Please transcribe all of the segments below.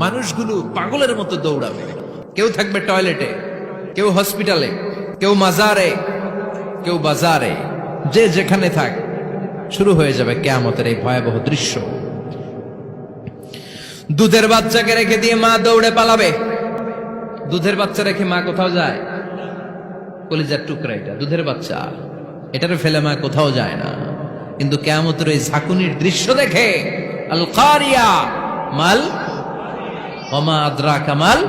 মানুষগুলো পাগলের মতো দৌড়াবে। কেউ থাকবে টয়লেটে, কেউ হসপিটালে, কেউ মাজারে, কেউ বাজারে, যে যেখানে থাক শুরু হয়ে যাবে কিয়ামতের এই ভয়াবহ দৃশ্য। দুধের বাচ্চাকে রেখে দিয়ে মা দৌড়ে পালাবে। দুধের বাচ্চা রেখে মা কোথাও যায়? কলিজার টুকরা এটা, দুধের বাচ্চা, এটারে ফেলে মা কোথাও যায় না। কিন্তু কিয়ামতের এই ঝাঁকুনির দৃশ্য দেখে আল কারিয়া মাল ওমা আদরাকা মাল,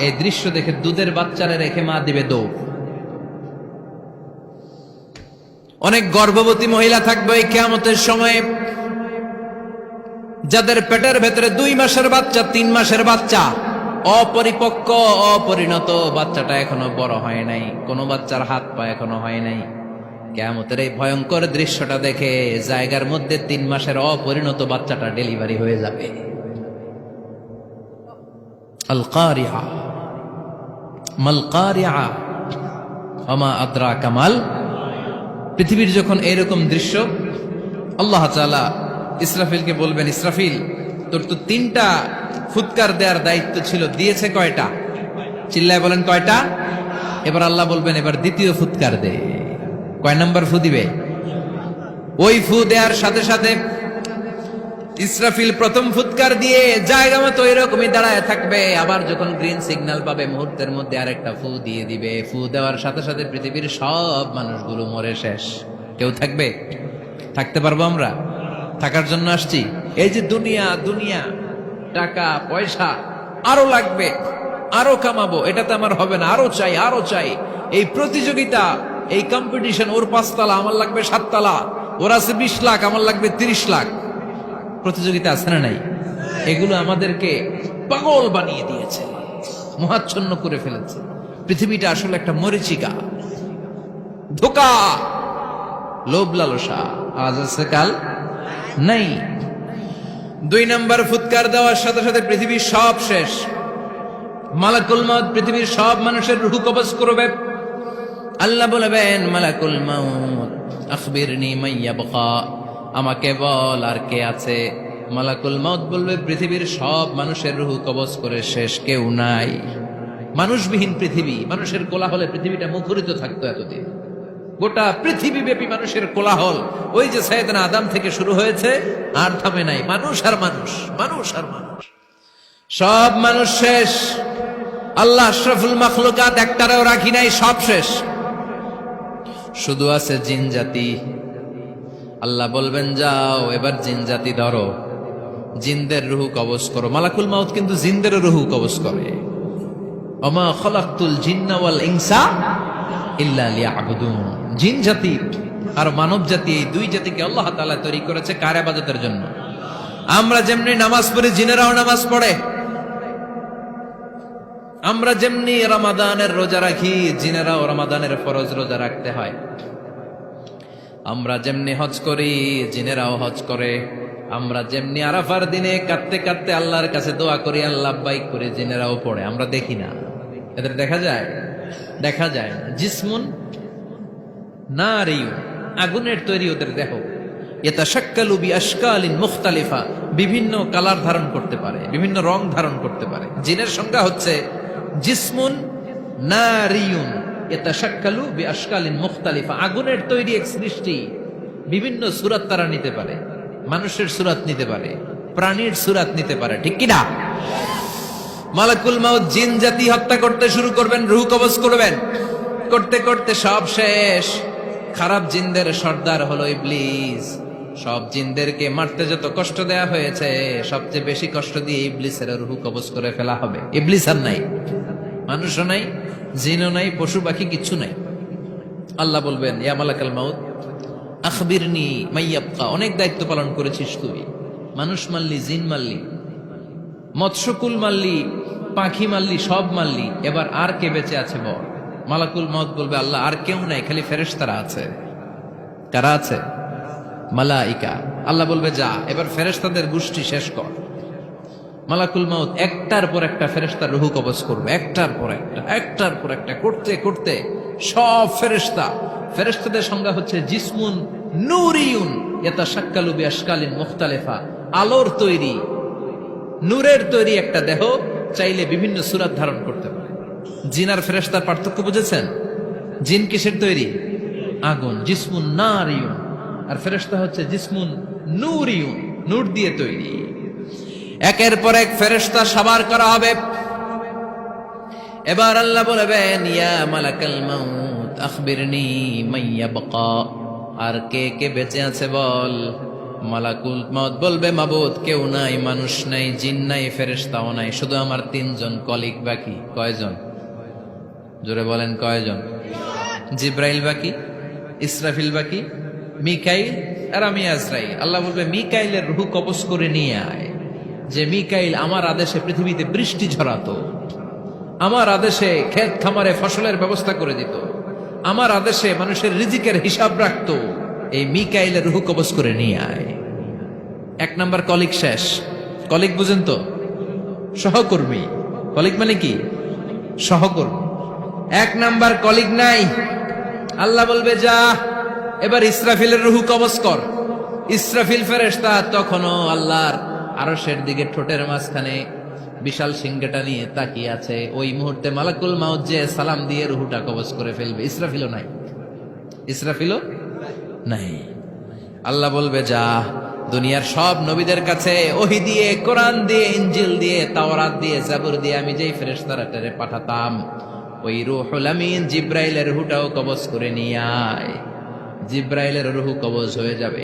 এই দৃশ্য দেখে দুধের বাচ্চারে রেখে মা দিবে দৌড়। অনেক গর্ভবতী মহিলা থাকবে এই কিয়ামতের সময়, যাদের পেটের ভেতরে 2 মাসের বাচ্চা, 3 মাসের বাচ্চা, অপরিপক্ক অপরিণত, বাচ্চাটা এখনো বড় হয় নাই, কোনো বাচ্চার হাত পা এখনো হয় নাই। কিয়ামতের এই ভয়ঙ্কর দৃশ্যটা দেখে জায়গার মধ্যে 3 মাসের অপরিণত বাচ্চাটা ডেলিভারি হয়ে যাবে। আল কারিয়া মাল কারিয়া ওমা আদরাকা মাল। পৃথিবীর যখন এরকম দৃশ্য, আল্লাহ তাআলা ইসরাফিলকে বলবেন, ইসরাফিল তোর তো 3টা ফুৎকার দেওয়ার দায়িত্ব ছিল, দিয়েছে কয়টা? চিল্লায় বলেন কয়টা? এবার আল্লাহ বলবেন এবার দ্বিতীয় ফুৎকার দে। কয় নাম্বার ফু দিবে? ওই ফু দেওয়ার সাথে সাথে ইসরাফিল প্রথম ফুৎকার দিয়ে জায়গা মতো এরকমই দাঁড়ায় থাকবে। আবার যখন গ্রিন সিগন্যাল পাবে মুহূর্তের মধ্যে আরেকটা ফু দিয়ে দিবে। ফু দেওয়ার সাথে সাথে পৃথিবীর সব মানুষগুলো মরে শেষ। কেউ থাকবে? থাকতে পারবো আমরা? থাকার জন্য আসছি। এই যে দুনিয়া, দুনিয়া টাকা পয়সা আরো লাগবে, আরো কামাবো, এটাতে আমার হবে না, আরো চাই, আরো চাই। এই প্রতিযোগিতা, এই কম্পিটিশন, ওর 5 তলা আমার লাগবে 7 তলা, ওর আছে 20 লাখ আমার লাগবে 30 লাখ। প্রতিযোগিতা আছে না নাই? এগুলো আমাদেরকে পাগল বানিয়ে দিয়েছে, মোহাচ্ছন্ন করে ফেলেছে। পৃথিবীটা আসলে একটা মরীচিকা, ধোঁকা, লোভ লালসা, আজ আছে কাল নাই। 2 নাম্বার ফুৎকার দেওয়ার সাথে সাথে পৃথিবীর সব শেষ। মালাকুল মউত পৃথিবীর সব মানুষের রূহ কবজ করবে। আল্লাহ বলবেন, মালাকুল মউত আখবিরনি মাইয়াবকা, আমাকে বল আর কে আছে। মালাকুল মউত বলবে, পৃথিবীর সব মানুষের রূহ কবজ করে শেষ, কেউ নাই। মানুষবিহীন পৃথিবী, মানুষের কোলাহলে পৃথিবীটা মুখরিত থাকতো এতদিন। গোটা পৃথিবী ব্যাপী মানুষের কোলাহল, ওই যে সাইয়েদনা আদম থেকে শুরু হয়েছে, আর থামে নাই। মানুষ আর মানুষ, মানুষ আর মানুষ, সব মানুষ শেষ। আল্লাহ আশরাফুল মাখলুকাত একটারেও রাখি নাই, সব শেষ। শুধু আছে জিন জাতি। আল্লাহ বলবেন, যাও এবার জিন জাতি ধরো, জিনদের রূহ কবজ করো। মালাকুল মউত কিন্তু জিনদেরও রূহ কবজ করে। ওমা খালাকতুল জিন্না ওয়াল ইনসা ইল্লা লিয়াবুদুন। জিন জাতি আর মানব জাতি, এই 2 জাতিকে আল্লাহ তাআলা তৈরি করেছে কার ইবাদতের জন্য। আমরা যেমনি নামাজ পড়ি, জিনেরাও নামাজ পড়ে। আমরা যেমনি রমাদানের রোজা রাখি, জিনেরাও রমাদানের ফরজ রোজা রাখতে হয়। আমরা যেমনি হজ করি, জিনেরাও হজ করে। আমরা যেমনি আরাফার দিনে কাঁদতে কাঁদতে আল্লাহর কাছে দোয়া করি, আল্লাহ লাব্বাইক করে, জিনেরাও পড়ে। আমরা দেখি না, এদের দেখা যায়? দেখা যায় না। জিসমুন নারিয়ুন, আগুনের তৈরি ওদের দেহ। ইয়াতাশাক্কালু বিআশকালিন মুখতালিফা, বিভিন্ন কালার ধারণ করতে পারে, বিভিন্ন রং ধারণ করতে পারে। জিনের সংখ্যা হচ্ছে জিসমুন নারিয়ুন ইয়াতাশাক্কালু বিআশকালিন মুখতালিফা, আগুনের তৈরি এক সৃষ্টি। বিভিন্ন সূরত তারা নিতে পারে, মানুষের সূরত নিতে পারে, প্রাণীর সূরত নিতে পারে, ঠিক কি না? মালাকুল মউত জিন জাতি হত্যা করতে শুরু করবেন, রূহ কবজ করবেন। করতে করতে সব শেষ। খারাপ জিনদের সর্দার হলো ইবলিস। সব জিনদেরকে মারতে যত কষ্ট দেয়া হয়েছে, সবচেয়ে বেশি কষ্ট দিয়ে ইবলিসের রূহ কবজ করে ফেলা হবে। ইবলিস আর নাই, মানুষও নাই, জিনও নাই, পশু পাখি কিচ্ছু নাই। আল্লাহ বলবেন, ইয়া মালাকুল মউত আখবিরনি মাইয়াবকা, অনেক দায়িত্ব পালন করেছিস তুই। মানুষ মারলি, জিন মারলি, মৎস্যকুল মারলি, পাখি মারলি, সব মারলি, এবার আর কে বেঁচে আছে বল। মালাকুল মউত বলবে, আল্লাহ আর কেউ নাই, খালি ফেরেশতারা আছে। কারা আছে? মালাইকা। আল্লাহ বলবে, যা এবার ফেরেশতাদের গোষ্ঠী শেষ কর। মালাকুল মউত একটার পর একটা ফেরেশতার রূহ কবজ করবে, একটার পর একটা, একটার পর একটা, করতে করতে সব ফেরেশতা। ফেরেশতাদের সংজ্ঞা হচ্ছে জিসমুন নূরিয়ুন ইয়াতাশাক্কালু বিআশকালিন মুখতালিফা, আলোর তৈরি, নূরের তৈরি একটা দেহ, চাইলে বিভিন্ন সূরত ধারণ করতে পারে। জিন আর ফেরেশতার পার্থক্য বুঝেছেন? জিন কিসের তৈরি? আগুন, জিসমুন নারিয়ুন। আর ফেরেশতা হচ্ছে জিসমুন নূরিয়ুন, নূর দিয়ে তৈরি। একের পর এক ফেরেশতা সবার করা হবে। এবার আল্লাহ বলবেন, ইয়া মালাকাল মাউত আখবিরনি মাইয়া বাকা। আর কে কে বেঁচে আছে বল। মালাকুল মাউত বলবে, মাবুদ কেউ নাই, মানুষ নাই, জিন নাই, ফেরেশতাও নাই, শুধু আমার তিনজন কলিগ বাকি। কয়জন? জোরে বলেন কয়জন? জিব্রাইল বাকি, ইসরাফিল বাকি, মিকাইল আর আমি আজরাইল। আল্লাহ বলবে, মিকাইলের রূহ কবজ করে নিয়ে আয়। যে মিকাইল আমার আদেশে পৃথিবীতে বৃষ্টি ঝরাতো, আমার আদেশে ক্ষেত খামারে ফসলের ব্যবস্থা করে দিত, আমার আদেশে মানুষের রিজিকের হিসাব রাখতো। এই মিকাইলের রূহ কবজ করে নিয়ে আয়। এক নাম্বার কলিগ শেষ। কলিগ বুঝেন তো? সহকর্মী। কলিগ মানে কি? সহকর্মী। এক নাম্বার কলিগ নাই। আল্লাহ বলবে, যা এবার ইসরাফিলের রূহ কবজ কর। ইসরাফিল ফেরেশতা তখনও আল্লাহর আরশের দিকে ঠোঁটের মাঝখানে বিশাল সিংহটা নিয়ে তাকিয়ে আছে। ওই মুহূর্তে মালাকুল মাউত যে সালাম দিয়ে রূহটা কবজ করে ফেলবে। ইসরাফিলও নাই, ইসরাফিলও নাই। আল্লাহ বলবে, যা দুনিয়ার সব নবীদের কাছে ওহী দিয়ে, কোরআন দিয়ে, ইনজিল দিয়ে, তাওরাত দিয়ে, জাবুর দিয়ে আমি যেই ফেরেশতারা পাঠাতাম, ওই রূহুল আমিন জিব্রাইলের রূহটাও কবজ করে নিয়ে আয়। জিব্রাইলের রূহ কবজ হয়ে যাবে।